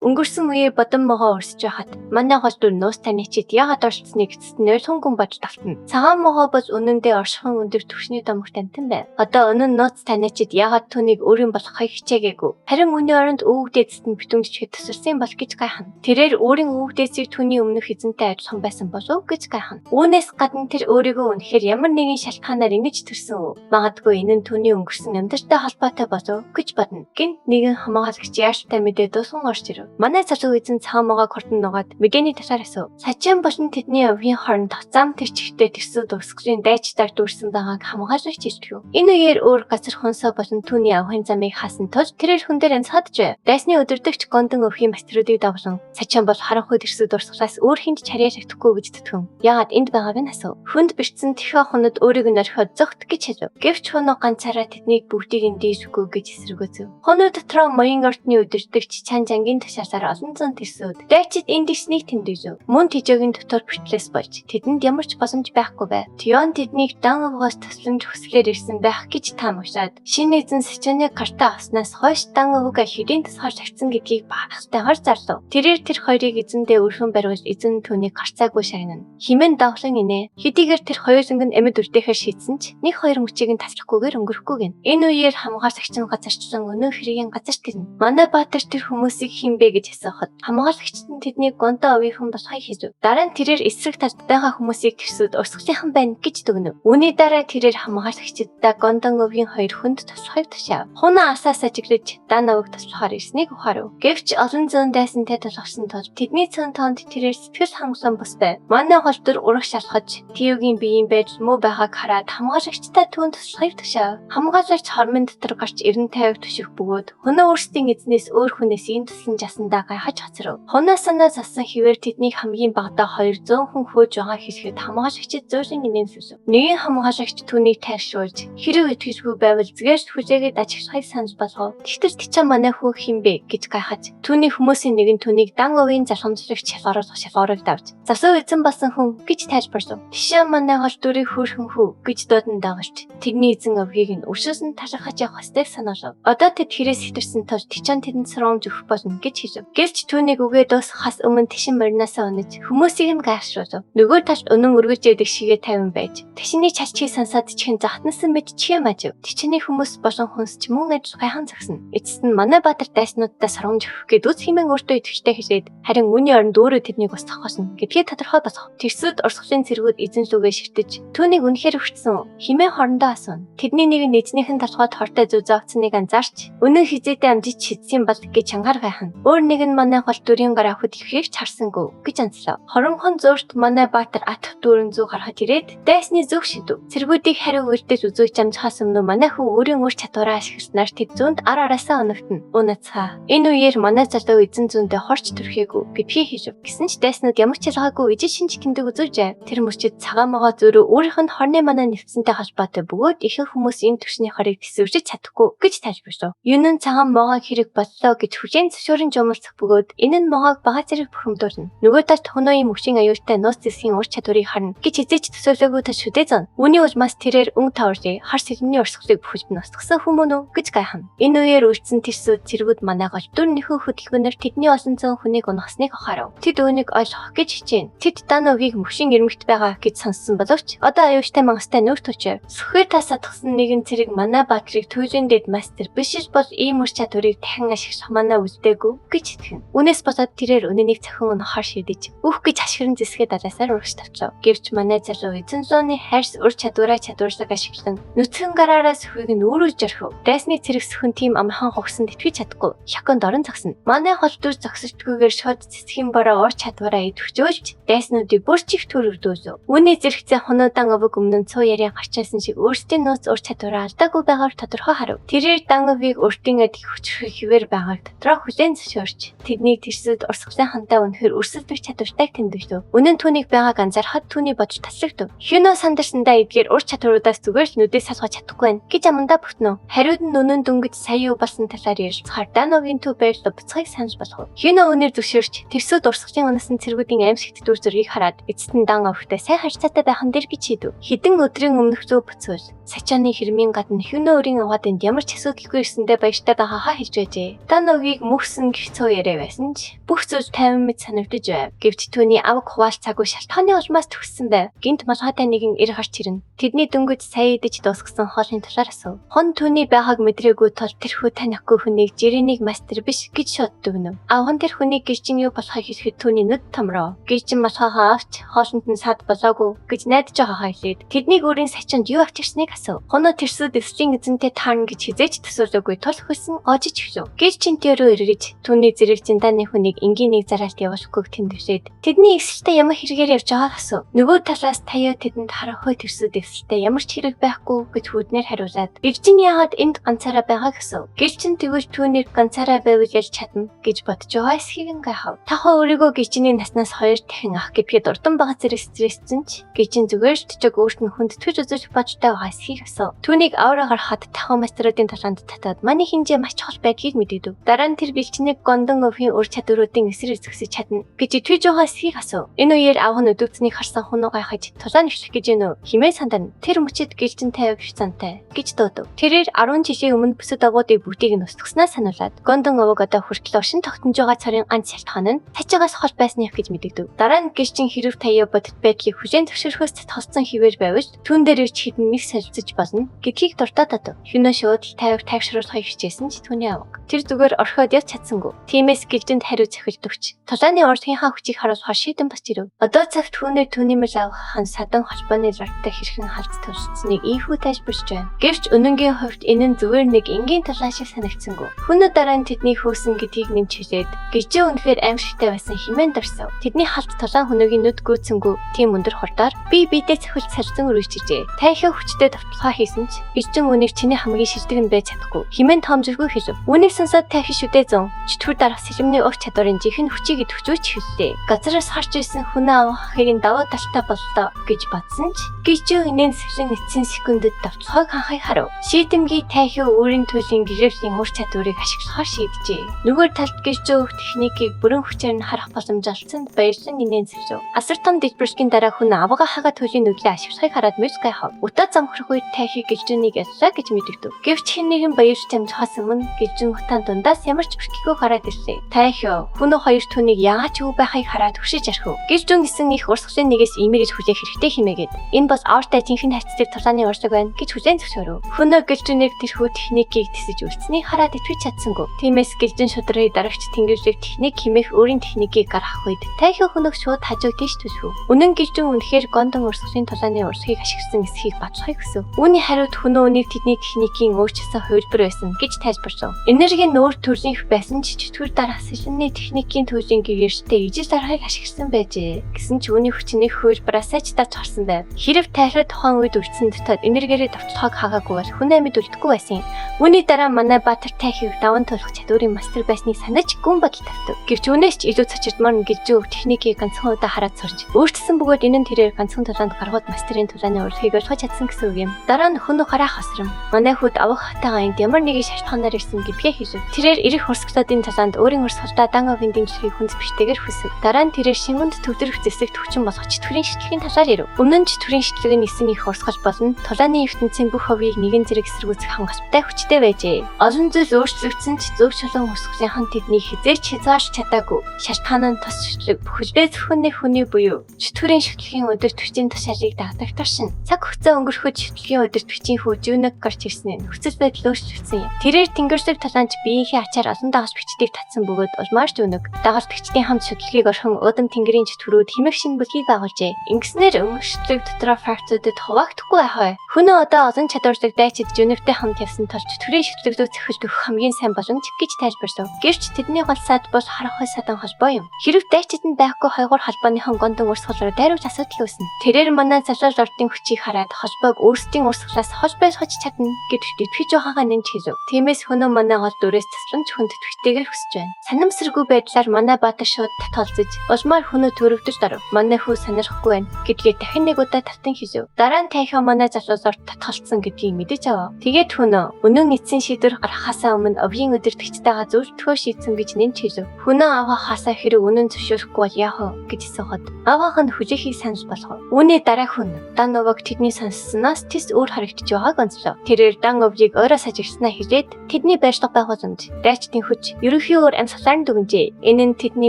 Өнгөрсөн үеэ бодон могоо өрсөж байхад манай гол дүр нуус таничид яагаад орцсныг эцэст нэр хунган бож давтна. Цагаан могоо бос үнэндээ оршихын өндөр түвшний домогт амтан байна. Одоо өнөө нууц таничид яагаад түүнийг өөрийн болохыг хичээгээгүй. Харин үүний оронд өвөгдөөцөд нь битүүмжчэд тасарсан бол гэж гайхна. Тэрээр өөрийн өвөгдөөцийг түүний өмнөх эзэнтэй адилхан байсан болов гэж гайхна. Үүнээс гадна тэр өөрийгөө үнэхээр ямар нэгэн шалтгаанаар ингэж төрсөн үү? Магадгүй энэ нь түүний өнгөрсөн амьдралтай холбоотой болов гэж бодно. Гэнт нэгэн хамгаалагч яарчтай мэдээ дуусган орж ирэв. Манай залуу эзэн цагаан могоо хурдан нугаад мөгэний ташаар асуув. Сачин болон тэдний өвгийн хооронд тоцаам тэрчгтэй тэрсүүд урсгалын дайчдаар дүүрсэн байгааг хамгаалагч хэлв. Энэ үеэр өөр газар хонсоо болон түүний авахын замыг хаасан тул тэрээр хүн дээр анцаадж дайсны өдөрдөгч гондон өвгийн мастеруудыг давлан сачин бол харанхуй тэрсүүд урсгалаас өөр хүнд чарьяа шагтахгүй гэж тэтгэв. Яагаад энд байгааг нь асуув. Хүнд бэрцэн тэхэ хонод өөрийг нь орхиод зогт гэж хэлв. Гэвч хүн ганцаараа тэднийг бүгдийг нь дийсгүй гэж эсэргүүцэв. Хоноо дотроо моён ортны өдөрдөгч чан жангийн ташаасаар олон зуун тэрсүүд дайчид энд ичнийг тэмдэглэв. Мөн тижөөгийн дотор битлээс болж тэдэнд ямар ч боломж байхгүй байв. Тион тэднийг дан өвгөөс тасламж хүслээр ирсэн байх гэж таамагшаад шинэ эзэн Сачаны карта авснаас хойш дан өвгөө хэрийн тасгаар тавьсан гэдгийг баахтайгаар зарлав. Тэрээр тэр хоёрыг эзэндээ өрхөн барьж эзэн түүнийг гарцаагүй шагнана. Химэн давлан инэ. Хэдийгээр тэр хоёр зөнгө нь амьд үрдэхээр шийдсэн ч нэг хоёр мөчийг нь тасрахгүйгээр өнгөрөхгүй гин. Энэ үеэр хамгаалагч нь газарчлан өнөө хэргийн газарт гин. Манай баатар тэр хүмүүсийг хинбэ гэж асуухад хамгаалагчид нь тэднийг гонтоо овийнхан болохыг хэлв. Дараа нь тэрээр эсрэг талд байгаа хүмүүсийг тэрсүүд урсгалынхан байна гэж дүгнэв. Үүний дараа тэрээр хамгаалагчидаа гондон өвгийн хоёр хүнд туслахыг тушаав. Хунаа асаасаа чиглэж дан өвөг туслахаар ирснийг ухаарав. Гэвч олон зуун дайсантай тулгарсан тул тэдний цан тоонд тэрээр сэтгэл хангасан бустай. Манай голдор ураг шалгаж Тиогийн биеийн байж муу байгааг хараад хамгаалагчдаа түүнд туслахыг тушаав. Хамгаалагч хормын дотор гарч 95 түших бөгөөд хөнөө өөрсдийн эзнээс өөр хүнээс ийм туслан жасандаа гайхаж хоцров. Хоноо санаа зассан хിവэр тэднийг хамгийн багадаа 200 хүн хөөж байгаа хэлэхэд хамгаалагчид зөөрийн нэмсэв. Нэгэн хамгаалагч түүнийг тайршуулж хэрэг итгэжгүй байвал згээрч хүлээгээд ажиглахыг санал болгов. Тэгтэл тийч манай хүү хинбэ гэж гайхаж түүний хүмүүсийн нэг нь түүнийг дан өвийн залхамжлагч шалгорыг давж засуу эзэн болсон хүн гэж тайлбарлав. Тийшээ манай гол дүрийг хөөрхөн хүү гэж дуудан дагавч тэдний эзэн өвгийг нь өршөөсөн талархаж явах хэвээр санаалав. Одоо тэд хэрээс хитэрсэн тул тийчэн тэдэнд сургамж өгөх болно гэж хэлв. Гэлч түүнийг үгээ дуусгахаас өмнө тишин моринаасаа унаж хүмүүсийг нь гайхшруулв. Нөгөө талд өнөн өргөж яадаг шигээ 50 байж тишний чалчгийг сансаад чихэн захтнасан мэд чихээ мажив. Тичний хүмүүс болон хүнс ч мөн аж гайхан загсна. Эцэст нь манай баатар дайснуудаа сургамж өгөх гээд үс хэмээн өөртөө итгэжтэй хэлээд харин үүний оронд өөрөө тэднийг устгах болно гэдгээ тодорхой болгов. Тэрсүүд урсгалын цэргүүд эзэн лүгээ ширтэж түүнийг үнэхээр өвчсөн хэмээн хоорондоо асууна. Тэдний нэг нь эзнийхэн толгойд хортой зүү зоогцныг анзаарч өнөө хизээтэй амжиж шидсэн бол гэж чангаар гайхна. Өөр нэг нь манай гол дүрийн гар авахд ихийг чарсангүй гэж анслав. Хоронхон зөөрт манай баатар атх дүүрэн зүг харахад ирээд дайсны зүг шидэв. Цэргүүдийг хариу үрдэж үзүүж амжихаас өмнө манай хүү өөрийн өөр чадвараа ашигласнаар тэд зүүнд ар араасаа оногтно. Унацхаа. Энэ үеэр манай залуу эзэн зүүндээ хорч төрхийгүй гэдгийг хэлв. Гэсэн ч дайснууд ямар ч ялгаагүй ижил шинж тэмдэг үзүүлжээ. Тэр мөчид цагаан могоо зөөрөө өөрийнх нь хорны манай нэвцэнтэй холбоотой бөгөөд ихэнх хүмүүс энэ төвшний хорыг тэсвэржиж чадахгүй гэж тайлбарлав. Юун нь цагаан могоо хэрэг боллоо гэж хүлээн зөвшөөрөн жумалцах бөгөөд энэ нь могоог бага зэрэг бухимдуулна. Нөгөө талд хөнөөний мөчийн аюултай нууц зэсгийн ур чадварыг харна гэж хизээч төсөөлөөгүй та шүдээ зан. Үүний улмаас тэрээр өнгө таврыг хар сэлмний урсгалыг бүхэлд нь устгасан хүмүүн үү гэж гайхна. Энэ үеэр үлдсэн тэрсүүд цэргүүд манай гол дүр нөхөн хөдөлгөөнөөр тэдний олон зуун хүнийг унахсныг ухаарав. Тэд үүнийг ойлгох гэж хичээнэ. Тэд дан өвгийг мөшин ирмэгт байгаа гэж сонссон боловч одоо аюултай мангастай нүүр төчөв. Сүхээр тасадгсан нэгэн цэрэг манай баатрыг туйлын дэд мастер биш бол ийм ур чадварыг дахин ашиглах манай үлдээгүй гэж итгэв. Үнээс болоод тэрээр өнөнийг цахин унахаар шийдэж өөх гэж ашигран зэсгээд алаасаар урагш тавчлав. Гэвч манай залуу эзэн зууны хайрс ур чадвараа чадварлаг ашиглан нүцгэн гараараа сүхийг нь өөрөж орхив. Дайсны цэрэг сүхэн тийм амархан хогсонд итгэж чадахгүй. Шаконд орон загсна. Манай хол дүр зогсождгүйгээр шууд цэцгийн бороо ур чадвараа идэвхжүүлж дайснуудыг бүр чих төрөвдөөсөв. Үүний зэрэгцээ хоноодан өвөг өмнө цуу яриан гарчаасан шиг өөрсдийн нууц ур чадвараа алдаагүй байгаар тодорхой харав. Тэрээр дан өвийг өртийн эд хүчрэх хിവэр байгааг дотроо хүлээн зөвшөөрч тэднийг тэрсүүд урсгалын хантаа үнэхээр өрсөлдөх чадвартай тэмдэглэв. Үнэн түүнийг байгааг анзаархад түүний бодож таслагдав. Хюнө сандарсандаа эдгээр ур чадваруудаас зүгээр л нүдээ салгаж чадахгүй байна гэж амандаа бүтнөв. Хариуд нь өнөн дөнгөж сая юу болсон талаар ярилцахаар Даногийн төв байрлал буцахыг санал болгов. Хюнө өнөр зөвшөөрч тэрсүүд урсгалын унасан цэргүүдийн аимшигт дүр зургийг хараад эцэст нь дан овогтой сайн харьцаатай байхан дээр гэж хийдэв. Хэдэн өдрийн өмнөх зөө буцвал Сачаны хэрмийн гадна Хюнө өрийн аваад энд ямар ч асуудалгүй ирсэндээ баяртай байгаахаа хэлж байжээ. Даногийг мөхсөн гэх хэцүү яриа байсан ч бүх зүйл 50 мэт санагдаж байв. Гэвч түүний аваг хуваалцаагүй шалтгааны улмаас төгссөн байв. Гинт малгайтай нэгэн ир гарч ирнэ. Тэдний дөнгөж сая идэж дуусгасан хоолны талаар асуув. Хон түүний байгааг мэдрээгүй тул тэрхүү танихгүй хүнийг жирийн мастер биш гэж шууддаг нү. Авхан тэр хүнийг гэрчин юу болохыг хэлэхэд түүний нүд томроо. Гэрчин малгайгаа авч хоолнд нь сад болоогүй гэж найдаж байгаагаа хэлээд тэднийг өөрийн сачинд юу авчирсныг асуув. Хоно тэрсүүд эсрийн эзэнтэй таарна гэж хизээч төсөөлөөгүй тул хөлсөн оожиж өгсөв. Гэрчинтэй рүү эргэж түүний зэрэг зиндааны хүнийг энгийн нэг зараалт явуулахгүйг тэмдэглээд тэдний эсэлтэй ямар хэрэгээр явж байгааг асуув. Нөгөө талаас таяа тэдэнд харахой тэрсүүд эсэлтэй ямар ч хэрэг байхгүй гэж хүүднээр хариулаад гэрчин яагаад энд ганцаараа байгааг асуув. Гэрчин тэгвэл түүнийг ганцаараа байвал ялж чадна гэж бодож байгаа эсхийг гайхав. Тахаа өөрийгөө гэрчиний наснаас 2 дахин ах гэдгээд урдан байгаа зэрэг стрессцэн ч гэрчин зүгээр ч өөрт нь хүнд төж үзэж бодтой байгаа эсхийг асуув. Түүнийг авраа гарахад тахаа мастеруудын талаанд татаад манай хинжээ маш чухал байдгийг мэдээдв. Дараа нь тэр бэлчнийг гондон өвхийн ур чадваруудын эсрэг зөксөж чадна гэж итгэж байгаа эсхийг асуув. Энэ үеэр аав нь өдөөцнийг харсан хүн гайхаж тулаан нэвшлэх гэж гинөө химээ сандарна. Тэр мөчид гэрчин тавих зантай гэж дуудав. Тэрээр 10 жилийн өмнө бүсэд агуудыг бүгдийг нь устгснаа сануулад гондон овог одоо хүртэл оршин тогтнож байгаа царийн ганц шалтгаан нь цачаагаас хол байсныг гэж мэдэгдэв. Дараа нь гэрчин хэрэг таяа бодит байдлыг хүлээн зөвшөөрөхөөс тосцсон хിവэр байвал түүн дээр ирж хідэн нэг солилцож болно гэдгийг дуртаад татав. Хинөө шууд тавих тайвшруулахыг хичээсэн ч түүний аваг. Тэр зүгээр орхиод явж чадсангүй. Тиймээс гэрчинд хариу захиж дөгч. Тулааны урдынхаа хүчийг харуулах шийдэн бас ирв. Одоо цагт түүнээр түүний мэл авах садан холбооны ларттай хэрхэн халд төрсцнийг ийхүү тайлбарч байна. Гэвч өнөнгийн хувьд энэ нь зүгээр нэг энгийн тулаан шиг санагдсангүй. Хүнүүд дараа нь тэдний хөөсөн гэдгийг нэмж хэлээд гэрчээ үнэхээр аимшигтай байсан хэмээн дурсав. Тэдний халд тулаан хүнөөгийн нүд гүйцэнгүү тийм өндөр хурдаар бидээ цахилж салсан өрөвчжээ. Тайхаа хүчтэй давталгаа хийсэн ч гэрчин үнийг чиний хамгийн шилдэг нь байж чадахгүй. Хэмээн тоомжиргүй хэлв. Үнийг сонсоод тайхи шүдээ зун. Чөтгөр дарах сэлэмний ур чадварын жинхэнэ хүчийг идэвхжүүлж хэллээ. Газараас харж ирсэн хүнээ авахыг нь даваа талтай боллоо гэж бодсон ч гэрчээ инээн сэрэн эцсийн секундэд давталгааг ханхыг харав. Шийдэмгий тайхи өөрийн төлөлийн гэрээлийн ур чадварыг ашиглахаар шийджээ. Нөгөө талд гэрчээ өөх техникийг бүрэн хүчээр нь харах боломж олцсонд баярлан инээн сэрв. Асар том дэлбэрсгийн дараа хүн авгаа хагаа төлөлийн нүдлээ ашиглахыг хараад мэс гайхав. Утаа замхрах үед тайхи гэрчэнийг яллаа гэж мэдэгдэв. Гэвч хэн нэгэн баярч амжихаас өмнө гэрчин утаан дундаас ямар ч өрхгөө гараад ирлээ. Тайхи хүн хоёр түүнийг яагаад ч юу байхыг хараад хөшиж архив. Гэрчүн гэсэн их урсгалын нэгээс имэрэж хүлээх хэрэгтэй хэмээгээд энэ бас аавтай жинхэнэ хайцдаг тулааны урлаг байна гэж хүлээн зөвшөөрөв. Хүнөө гэрчүнийг тэрхүү техникийг тэсэж үлдсэнийг хараад итгэж чадсангүй. Тиймээс гэрчин шудрын дарагч тэнгэрийг техник хэмээх өөрийн техникийг гаргах үед тайхи хүнөг шууд хажуу тийш төлөв. Үнэн гэрчин үнэхээр гондон урсгалын тулааны урсгалыг ашигласан эсхийг батлахыг хүсв. Үүний хариуд хүнөө үнийг тэдний техникийн өөрчлөсөн хувилбар байсан гэж тайлбарлав. Энергийн нүүр төрлийн байсан ч чөтгөр дарах сэлэнний техникийн төлөлийн гэрээштэй ижил дарахыг ашигласан байжээ. Гэсэн ч үүний хүчний хувилбараас ч даж харсан байв. Хэрэг тайхад тухайн үед үлдсэн дотоод энергиэрээ давталгааг хаагаагүй бол хүн амьд үлдэхгүй байсан. Үүний дараа манай Баатар тайхыг даван туулах чадварын мастер байсныг санаж гүн бодол тавьдаг. Гэвч үүнээс ч илүү цочирдмаар нь гэржүү техникийг ганцхан удаа хараад сурч өөрчлөсөн бөгөөд энэ нь тэрээр ганцхан тулаанд гаргууд мастерын тулааны урлагийг ойлгож чадсан гэсэн үг юм. Дараа нь хүн харах хосром. Манай хүүд авах хатаага энд ямар нэгэн шалтгаанаар ирсэн гэдгээ хэлв. Тэрээр ирэх урсгалуудын талаанд өөрийн урсгалдаа дан овын дэмжлэгийг хүнд биштэйгээр хүсв. Дараа нь тэрээр шингэнд төвлөрөх зэслэгт хүчин болгож чөтгөрийн шитлэгийн талаар ирв. Өмнө нь чөтгөрийн шитлэг нь эсэн их урсгал болон тулааны ертөнцийн бүх ховийг нэгэн зэрэг эсэргүүцэх хангалттай хүчтэй байжээ. Олон зүйл өөрчлөгдсөн ч зөв шулуун урсгалын хан тэднийг хизээч хязгаарч чадаагүй. Шалтгаан нь тос шитлэг бүхэлдээ зөвхөн нэг хүний буюу чөтгөрийн шитлэгийн өдөр төчийн тушаалыг дагдаг туршин. Цаг хугацаа өнгөрөхөд шитлэгийн өдөр төчийн хөөжүүнэг гарч ирсэн нь хүсэл байдал өөрчлөгдсөн юм. Тэрээр тэнгэрсэг талаанч биеийнхээ ачаар олон дагаж бичдийг татсан бөгөөд улмаарч үнэг дагалдагчдын хамт шитлэгийг орхон уудам тэнгэрийн чөтгөрүүд хэмэх шин бүлгийг байгуулжээ. Ингэснээр өнгөшлөг дотроо фактуудад хуваагдахгүй ахай. Хүнөө одоо олон чадварлаг дайчид жөнөгтэй хамт явсан тул чөтгөрийн шитлэгдөө цэхэлдэх хамгийн сайн боломж гэж тайлбарлав. Гэвч тэдний гол сад бол харахуй садан холбоо юм. Хэрэг дайчид нь байхгүй хойгоор холбооныхон гондон урсгалаар дайруулж асуудал үүснэ. Тэрээр манай залуул ордын хүчийг хараад холбоог өөрсдийн урсгалаас хол байлгаж чадна гэж итгэж байгаагаа нэмж хэлв. Тиймээс хүнөө манай гол дүрээс тасламж хүнд итгэвтэйгээр хүсэж байна. Санамсаргүй байдлаар манай Баатар шууд татгалзаж улмаар хүнөө төрөвдөж дарав. Манай хүү санарахгүй байна гэдгээ дахин нэг удаа татан хэлв. Дараа нь тайхаа манай залуулаар татгалцсан гэдгийг мэдэж авав. Тэгээд хүнөө өнөө эцсийн шийдвэр гаргахаасаа өмнө овгийн өдөртөгчтэйгээ зөвлөлтгөө шийдсэн гэж нэмж хэлв. Хүнөө авахаасаа хэрэг үнэн зөвшөөрөхгүй бол яах вэ гэж асуухад аваах нь хүлээхийг санал болгов. Үүний дараа хүн дан овог тэдний сонссноос тэс өөр харагдаж байгааг онцлов. Тэрээр дан овгийг өөрөө сажигснаа хэлээд тэдний байршлага байгууламж дайчдын хүч ерөнхий Ерөнхий өөр амьсгалаар дүгнжээ. Энэ нь тэдний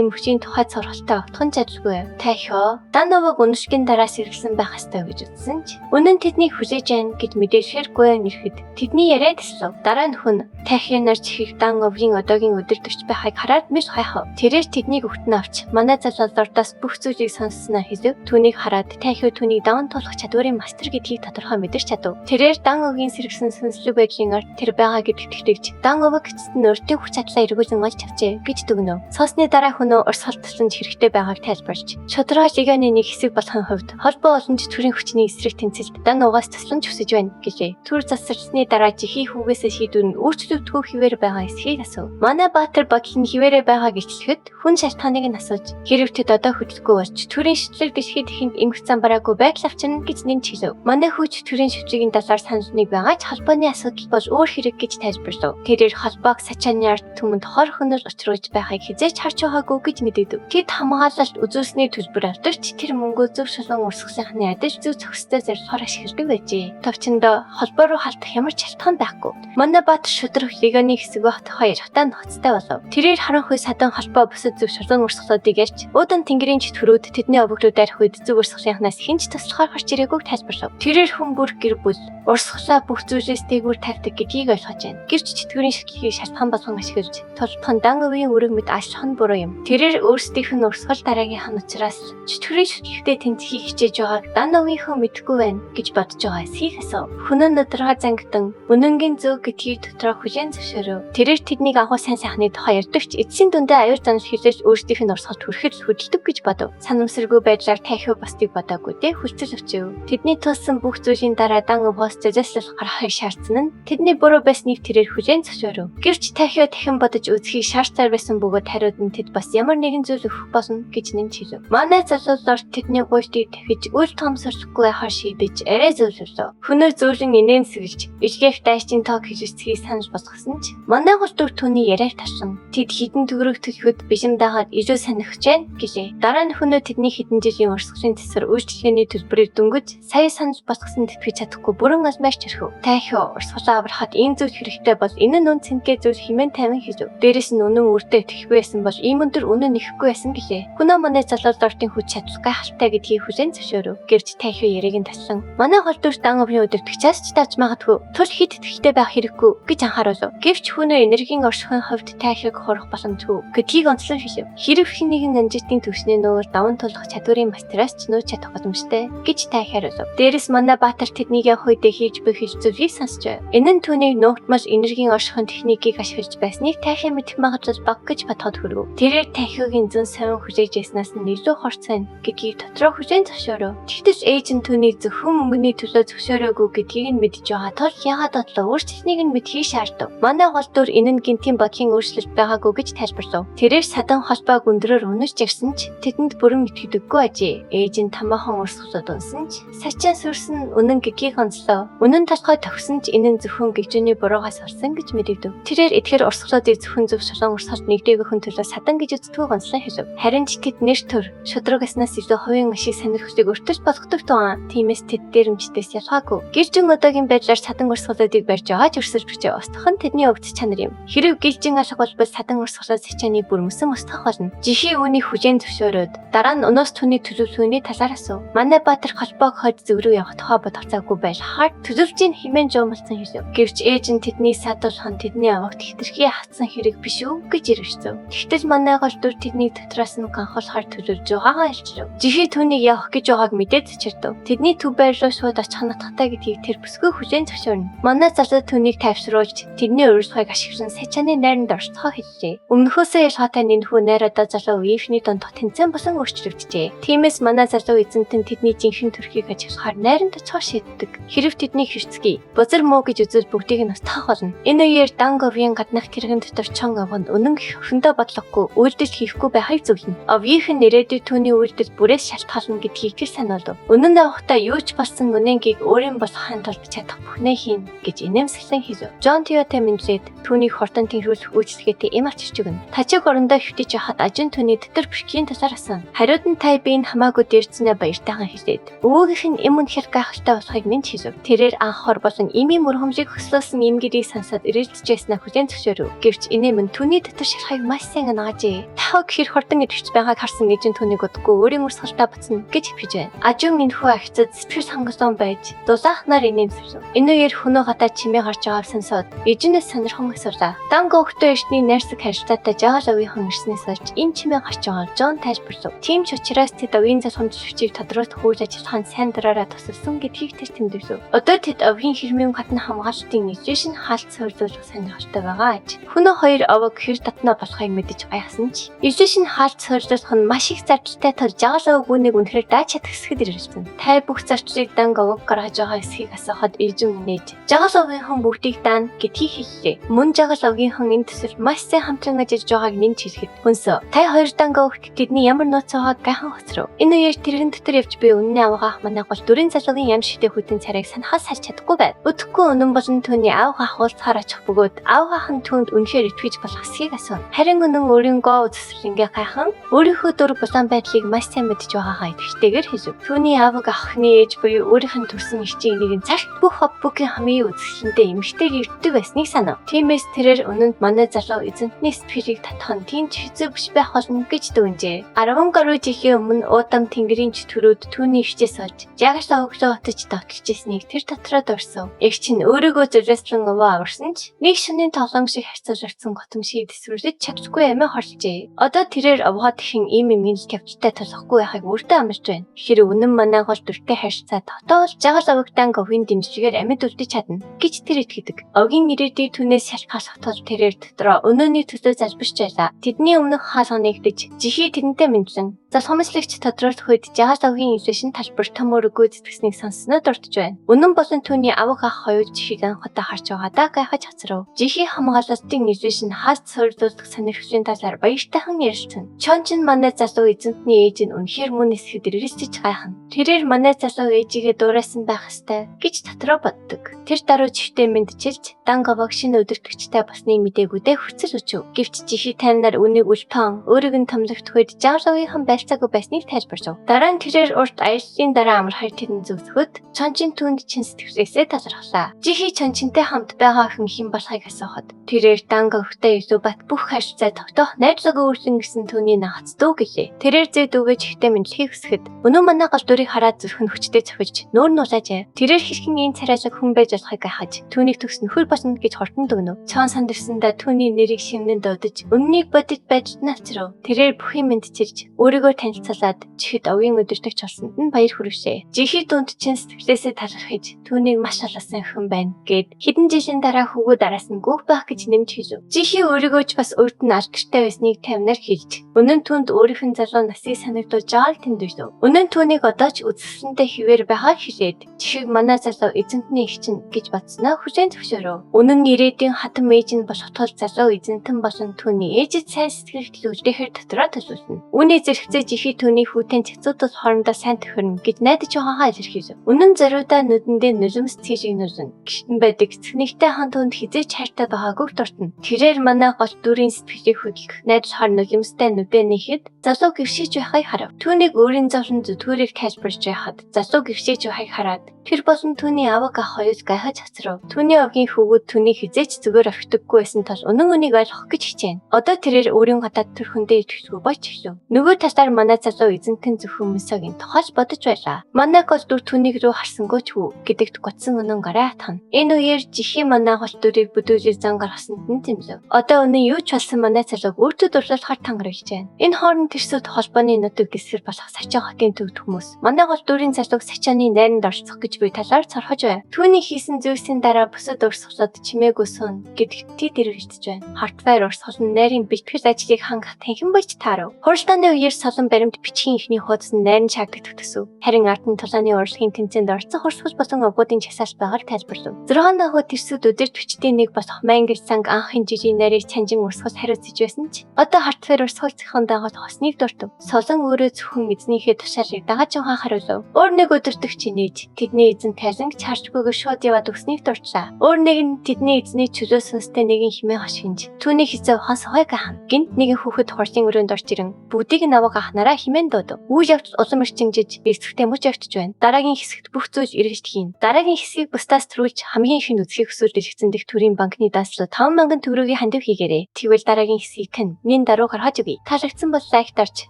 мөчийн тухай цорхолтой огтхон чадалгүй. Тахио Дановыг өнөшгийн дараа сэргэлсэн байх ёстой гэж үзсэн ч үнэн тэднийг хүлээж байна гэж мэдээшэргүй нэрэхэд тэдний яриа тэслэв. Дараа нь хүн Тахио нар чихийг Дановын одоогийн өдөр төрч байхыг хараад мэс хайхав. Тэрээр тэднийг өгтөн авч манай залуучуудаас бүх зүйлийг сонссноо хэлв. Түүнийг хараад Тахио түүнийг даван туулах чадварын мастер гэдгийг тодорхой мэдэрч чадав. Тэрээр Дановын сэргэлсэн сүнслэг байдлын ард тэр байгаа гэдэгт итгэж Дановыг эцэст нь өөртөө хүч чадлаа эргүүлэн олж авчээ гэж дүгнэв. Сонсны дараа хүн урсгалтсан хэрэгтэй байгааг тайлбарлаж шодрооч Иганы нэг хэсэг болохын хувьд холбоо олонч төрийн хүчний эсрэг тэмцэлд Дановаас тусламж хүсэж байна гэжээ. Түр засарчсны дараа жихий хүүгээсээ шийдвэр нь өөрчлөгдөхөө хിവэр байгаа эсхийг асуув. Манай Баатар бодол нь хിവэрэ байгааг ичлэхэд хүн шалтгааныг нь асууж хэрэг тэд одоо хөдөлгөө болж төрийн шидлэг дэшид ихэнд эмгэг зам бараагүй байдал авчирна гэж нэмж хэлв. Манай хүүч төрийн шүтрийн талаар санал нэг байгаа ч холбооны асуудал бол өөр хэрэг гэж тайлбарлав. Тэрээр холбоог сачааны ард түмэнд хор хөнөөр учруулж байхыг хизээж харж байгаагүй гэж мэдэгдэв. Тэд хамгаалалт үзүүлсний төлбөр авдарч тэр мөнгөө зөв шулуун урсгалынхны адил зөв зохистой зарцуулахаар ашигладаг байжээ. Товчондоо холбоо руу халтах ямар ч шалтгаан байхгүй. Манай Баатар шудрах Иганы хэсэг багт хоёр хатаа ноцтой болов. Тэрээр харанхуй садан холбоо бусад зөв шулуун урсгалуудыг ярьж уудан тэнгэрийн чөтгөрүүд тэдний обогтууд арих үед зөв урсгалынхнаас хинч туслахаар гарч ирээгүй тайлбарлав. Тэрээр хүн бүр гэр бүл урсгалаа бүх зүйлээс дээгүүр тавьдаг гэдгийг ойлгож байна. Гэвч чөтгөрийн шитлэгийг шалтгаан болгон ашиглаж толбохон Дановын өрөг мэд ашлах нь буруу юм. Тэрээр өөрсдийнх нь урсгал дараагийнх нь учраас чөтгөрийн шитлэгтэй тэнцхийг хичээж байгааг Дановынхоо мэдэхгүй байна гэж бодож байгаа эсхийг асуув. Хүн нь өдрөгөө зангидан үнэнгийн зөв гэдгийг дотроо хүлээн зөвшөөрөв. Тэрээр тэднийг агуу сайн сайхны тухай ярьдагч эцсийн дүндээ аюул занал хилээж өөрсдийнх нь урсгалд хүрэхэд хөдөлдөг гэж бодов. Санамсаргүй байдлаар Тахио бусдыг бодоогүй дээ хүлцэл өчөв. Тэдний тулсан бүх зүйлийн дараа Дановоос зэжлэл гарахыг шаардсан нь тэдний буруу байсныг тэрээр хүлээн зөвшөөрөв. Гэвч Тахио дахин бодож үзэхийг шаардсаар байсан бөгөөд хариуд нь тэд бас ямар нэгэн зүйл өгөх болно гэж нэмж хэлв. Манай залуулаар тэдний гуйлтыг дахиж үл томсорлохгүй байхаар шийдэж арай зөвлөлөө. Хөнөө зөөлөн инээн сэгэлж илгээх дайчин тог хэрэгцгийг санал болгосон ч манай гурдур түүний яриаг тарсан. Тэд хідэн төгрөг төлөхөд бишим дагаад илүү санагч байна гэлээ. Дараа нь хөнөө тэдний хідэн жилийн урсгалын тэсвэр үйлчлэгээний төлбөрийг дөнгөж сая санал болгосон тэтгэж чадахгүй бүрэн алмаарч орхив. Тахио урсгалаа аврахад ийм зүйл хэрэгтэй бол энэ нь үн цэнгээ зүйл хэмээн тайван хэлв. Дээрээс нь үнэн үрдээ тэхгүй байсан бол ийм өндөр үнэн нэхэхгүй байсан гэлээ. Хөнөө манай залуучдын хүч чадал гайхалтай гэдгийг хүлээн зөвшөөрөв. Гэвч Тахио яриг нь таслан манай голдуур Дановын өдөртөгчээс ч давж магадгүй тул хит итгэхтэй байх хэрэггүй гэж анхааруулв. Гэвч хөнөө энергийн оршихын хувьд Тахиог хорох боломжгүй гэдгийг онцлон хэлв. Хэрэг нэгэн амжилтын төвшний нүүр даван тулах чадварын мастераас ч нөөц чадах боломжтой гэж Тахиарулв. Дээрээс манай Баатар тэднийг явах үедээ хийж буй хэлцүүлгийг сонсч байв. Энэ нь түүнийг нуугдмал энергийн оршихын техникийг ашиглаж байсныг Тахиа мэдэх магадлал бага гэж бодоход хүргэв. Тэрээр Тахиогийн зүүн совин хүлээж яснаас нь илүү хорцсон гэдгийг дотроо хүлээн зөвшөөрөв. Тэгтэл ээж нь түүнийг зөвхөн мөнгөний төлөө зөвшөөрөөгүй гэдгийг нь мэдж байгаа тул яагаад бодлоо өөрчлөлтийг нь мэдхийг шаардав. Манай голдуур энэ нь гинтийн бодлын өөрчлөлт байгаагүй гэж тайлбарлав. Тэрээр садан холбоог өндрөөр унаж ирсэн ч тэдэнд бүрэн итгэдэггүй ажээ. Ээж нь тамаахан урсгалууд унсан ч сачаа сүрсэн үнэн гэдгийг онцлоо. Үнэн толгой тогсон ч энэ нь зөвхөн гэгжүүний буруугаас болсон гэж мэдэгдэв. Тэрээр эдгээр урсгалуудыг зөвхөн зөв шулуун урсгалд нэгдээгүйхэн төлөө садан гэж үздэг онцлон хэлв. Харин ч тэд нэр төр шудрагснаас илүү хувийн ашиг сонирхлыг өртөж болгодог тугаан. Тиймээс тэд дээрэмчдээс ялгаагүй. Гэлжин одоогийн байдлаар садан урсгалуудыг барьж байгаа ч өрсөлж бичээ устгах нь тэдний өвд чанар юм. Хэрэг гэлжин алга болбол садан урсгалууд сачааны бүрмөсөн устгах болно. Жихий үүнийг хүлээн зөвшөөрөөд дараа нь өнөөс түүний төлөвлөгөөний талаар асуув. Манай Баатар холбоог хойд зөврөө явах тухай бодоцоогүй байлахаар төлөвлөжийн хэмээн жуумалсан хэлв. Гэвч ээж нь тэдний садуулхан тэдний авагт хитрхи хатсан хэрэг биш үү гэж ирвэцв. Тэгтэл манай голдуур тэднийг дотроос нь ганхуулахаар төлөвлөж байгаагаа илчилв. Жихий түүнийг явах гэж байгааг мэдээд зочирдов. Тэдний төв байр руу шууд очих нутгатай гэдгийг тэр бүсгүй хүлээн зөвшөөрнө. Манай залуу түүнийг тайвшруулж тэдний урилгыг ашиглан сачааны найранд орцохоо хэлжээ. Өмнөхөөсөө ялгаатай нэнхүү найруудаа залуу үеийнхний дондох тэнцэн болон өөрчлөгдөжээ. Тиймээс манай залуу эзэнтэн тэдний жинхэнэ төрхийг ажиглахаар найранд очихоо шийддэг. Хэрэг тэднийг хэрцгий. Бузар муу гэж үзэл бүгдийг нь устгах болно. Энэ үеэр Данговын гаднах тэрэгэн дотор чон авганд үнэн хөрөндөө бодлохгүй үйлдэл хийхгүй байхыг зөвлөнө. Овгийн нэрээдүй түүний үйлдэл бүрээс шалтгаална гэдгийг тэр сануулв. Үнэн авахтаа юу ч болсон үнэнгийг өөрийн болохын тулд чадах бүхнээ хийн гэж инээмсэглэн хэлв. Жон Тиоте мэдлээд түүнийг хурдан тэнхрүүлэх үйлчлэгээтэй эм авчирч өгнө. Тачиг орондоо хөвтөж яхад ажин түүний дотор бүрхийн талаар асуув. Хариуд нь Тайбийн хамаагүй дэрцэнэ баяртайхан хэлээд өвөөгийнх нь эм үнэхээр гайхалтай болохыг минь хэлв. Тэрээр анх хор болон эмийн мөрхөмжийг хөслөөсөн эм гэрийг сонсоод ирэлдэж байснаа хүлээн зөвшөөрөв. Гэвч энэ өмнө түүний дотор шалхайг маш сайн наажээ. Тахаг хэр хурдан идэвч байгааг харсан ээж нь түүнийг удахгүй өөрийн урсгалдаа буцна гэж хэлж байна. Ажуу минь хүү ахицад сэтгэл хангасан байж дулаахнаар инээмсэрв. Энэ үеэр хөнөө гадаа чимээ гарч байгааг сонсоод ээжнээс сонирхон асуурлаа. Данго өхтөө эртний найрсаг харилцаатай жаал овийнхан ирснээс болж энэ чимээ гарч байгааг Жон тайлбарлав. Тийм ч учраас тэд овийн засамж шүчийг тодруулах үйл ажиллагаанд сайн дураараа тусалсан гэдгийг тэр тэмдэглэв. Одоо тэд овгийн хэрмийн гадна хамгаалалтын нэгжсэн хаалт суурьлуулах сонирхолтой байгаа аж. Хөнөө хоёр овог хэр татнаа болохыг мэдэж гайхсан ч нэгжсэн хаалт суурьлуулах нь маш их зарчтай тул жаал овг үнийг үнэхээр дааж чадахсгэд ирсэн. Тай бүх зарчлыг Данго овог гаргаж байгаа эсхийг асуухад ээжэн нээж жаал овгийнхан бүгдийг даана гэдгийг хэллээ. Мөн жаал овгийнхан энэ төсөл маш сайн хамтран ажиллаж байгааг нэмж хэлэхэд хүнсөө тай хоёр Данго огт тэдний ямар нууцаагаа гайхан хоцров. Энэ үеэр тэрхэн дотор явж би үнэнээ авгаах манайх бол дөрийн залуугийн ям шигтэй хүтэн царайг санахаас салж чадахгүй байв. Өдөхгүй өнөн болон түүний аавгаах уулзахаар очих бөгөөд аавгаах нь түүнд үнэхээр итгэж болох эсхийг асуув. Харин өнөн өөрийнхөө үзэсгэлэнгээ гайхан өөрийнхөө дөрв булан байдлыг маш сайн мэдж байгаагаа итгэжтэйгээр хэлв. Түүний аавг ахны ээж буюу өөрийнх нь төрсөн эгчийн нэгэн цагт бүх хоббугийн хамгийн үзэсгэлэнтэй эмэгтэйг ирдэг байсныг санав. Тиймээс тэрээр өнөнд манай залуу эзэнтний сэтгэлийг татах нь тийм ч хэцүү биш байх болно гэж дүнжээ. 10 гаруй жилийн өмнө уудам тэнгэрийн чөтгөрүүд түүний өвчөөс олж жагсаа өглөө утаж тогтчихсэнийг тэр дотроо дурсав. Эгч нь өөрийгөө зориулсан овоо аварсан ч нэг шөнийн тоглоом шиг харьцуулагдсан готомшийг дэвсгүүлж чадахгүй амиа хорлжээ. Одоо тэрээр овоо тэхэн ийм юм кавчтай толохгүй байхыг өөртөө амарч байна. Хэрэг үнэн манайх бол дүртэй харьцаа тогтоол жагал овогтан говийн дэмжигээр амьд үлдэж чадна гэж тэр итгэдэг. Овгийн ирээдүйг түүнээс шалтгаалах тул тэрээр дотроо өнөөний төсөө залбирч байлаа. Тэдний өмнөх хаалганыг дэж жихий тэрнтэй мэдлэн засгомжлагч тодруулах үед жагал овгийн инфляшн талбар том өргөө зэтгсэнийг сонссноо дуртаж байна. Үнэн болон түүний авах ах хоёр жихийг анхудаа харж байгаадаа гайхаж хацрав. Жихий хамгаалалтын инфляшн хаалт суурьлуулах сонирхлын талаар баяртайхан ярилцсан. Чончин манай залуу эзэнтний ээж нь үнэхээр мөн эсэхэд ирэлцэж гайхна. Тэрээр манай залуу ээжигээ дуурайсан байх ёстой гэж дотроо боддог. Тэр даруй чихтэй мэдчилж Данговог шинэ өдөртөгчтэй болсны мэдээгүүдээ хүрцэл өчөв. Гэвч жихий таймнаар үнийг үлтэн өөрийг нь томлогдох үед жаалгын байцаагүй байсныг тайлбарлав. Дараа нь тэрээр урт аяллаа дараа амар хоёр тэрэн зөвсгөд чончин түүнд чин сэтгэлээсээ талархлаа. Жихий чончинтэй хамт байгаа хүн хэн болохыг асуухад тэрээр Данговтай Юсубат бүх харилцаа тогтоох найдлага өөрсөн гэсэн түүний нагц дүү гэлээ. Тэрээр зэд үгэж ихтэй мэдлэхийг хүсгэд өнөө манай гал дүрийг хараад зүрх нь хүчтэй цохиж нүүр нуулаажээ. Тэрээр хэрхэн энэ царайлаг хүн байж болохыг гайхаж түүнийг төгс нөхөр болно гэж хортон дүгнөв. Чон сандарсандаа түүний нэрийг шивнэн дуудаж өмнөнийг бодит байж навчрав. Тэрээр бүхий мэдчилж өөрийгөө танилцуулаад чихэд овгийн өдөртөгч болсонд нь баяр хүрвшээ. Жихий дүнд чин сэтгэлээсээ талархаж түүнийг маш олсон хүн байна гэд хэдэн жилийн дараа хөвгөө дараас нь гүөх байх гэж нэмж хэлв. Жихий өөрийгөө ч бас өөрт нь алдартай байсныг тамнаар хэлж өнөн түнд өөрийнх нь залуу насыг санагдуулж байгаа л тэмдэглэв. Өнөн түүнийг одоо ч үзэсгэлэнтэй хിവэр байгааг хэлээд чихийг манай залуу эзэнтний их чинь гэж бодсноо хүлээн зөвшөөрөв. Үнэн ирээдүйн хатан ээж нь болох тул залуу эзэнтэн болон түүний ээжид сайн сэтгэл үлдээхэр дотроо төлөвлөснө. Үүний зэрэгцээ жихий түүний хүүтэн цэцүүдд хоорондоо сайн тохирно гэж найдаж байгаагаа илэрхийлв. Үнэн зориудаа нүдэндээ нулимс цэжиг нүрэн гişтэн байдаг цэцнэгтэй хан түнд хизээч хайртай байгаагүй дуртна. Тэрээр манай гол дүрийн сэтгэлийг хөдлөх найдаж хар нулимстай нүдэ нэхэд залуу гівшиж байхыг харав. Түүнийг өөрийн зовлон зүтгүүрээр тайлбарж байхад залуу гівшиж байхыг хараад тэр болон түүний аваг ах хоёуд гайхаж хацрав. Түүний овгийн хөвгүүд түүний хизээч зүгээр орхидоггүй байсан тул үнэн үнийг ойлгох гэж хичээнэ. Одоо тэрээр өөрийн гадаад төрхөндөө итгэхгүй болж эхлэв. Нөгөө талаар манай залуу эзэнхэн зөвхөн Мөсөгийн тухайч бодож байлаа. Манай гол дүр түүнийг рүү харсангүй ч үү гэдэгт готсон өнөн гараа атгана. Энэ үеэр жихий манай гол дүрийг бүдүүлж зан гаргасанд нь тэмлэв. Одоо өнөө юу ч болсон манай залууг өөртөө дурлуулахар тангарагч байна. Энэ хооронд тэрсүүд холбооны нутаг гисгэр болох Сачаа хотын төвд хүмүүс манай гол дүрийн залууг Сачааны найранд орцох гэж буй талаар цорхож байв. Түүний хийсэн зүйлсийн дараа бусад урсгалууд чимээгүй сун гэдэгт тэд эргэлдэж байна. Хартвайр урсгал нь найрын бэлтгэл ажлыг хангах танхим болж таарав. Хуралдааны үеэр солон баримт бичгийн ихний хуудас нь найрын шаардлагатай төсөв. Харин ард нь тулааны урлагийн тэмцээнд орцох урсгал болон обуудын часаалт байгааг тайлбарлав. 6 дагуу тэрсүүд өдөрт хүчтэй нэг болох Мангер санг анхын жижиг нарийн чанжин урсгал хариуцж байсан ч одоо хартвайр урсгал цэхэн дагаад хосныг дуртав. Солон өөрөө зөвхөн эзнийхээ тушаалыг дагаж явахаа харуулв. Өөр нэг өдөр дэгчнийж тэдний эзэн тайланг чарчгүйгээр шууд яваад өгснийг дурдлаа. Өөр нэг нь тэдний эзний чөлөө сүнстэй нэгэн химээ хошгинж түүний хэсэг хос хойг хан. Гинт нэгэн хүүхэд хорсын өрөөнд орж ирэн бүгдийг нь аваа гахнараа химэн дуудав. Үйл явц улам эрчимжиж эсрэхтэй мөч явтж байна. Дараагийн хэсэгт бүх зүйл эргэж хийн. Дараагийн хэсгийг бусдаас төрүүлж хамгийн их нь үзхийг хүсвэл дэлгэцэн дэх төрийн банкны дааслуу 5,000 төгрөгийн хандив хийгээрэй. Тэгвэл дараагийн хэсгийг хэн нин даруй гаргаж өгье. Таалагдсан бол лайк дарж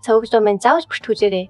цавоглоо маань заавал бүртгүүлээрэй.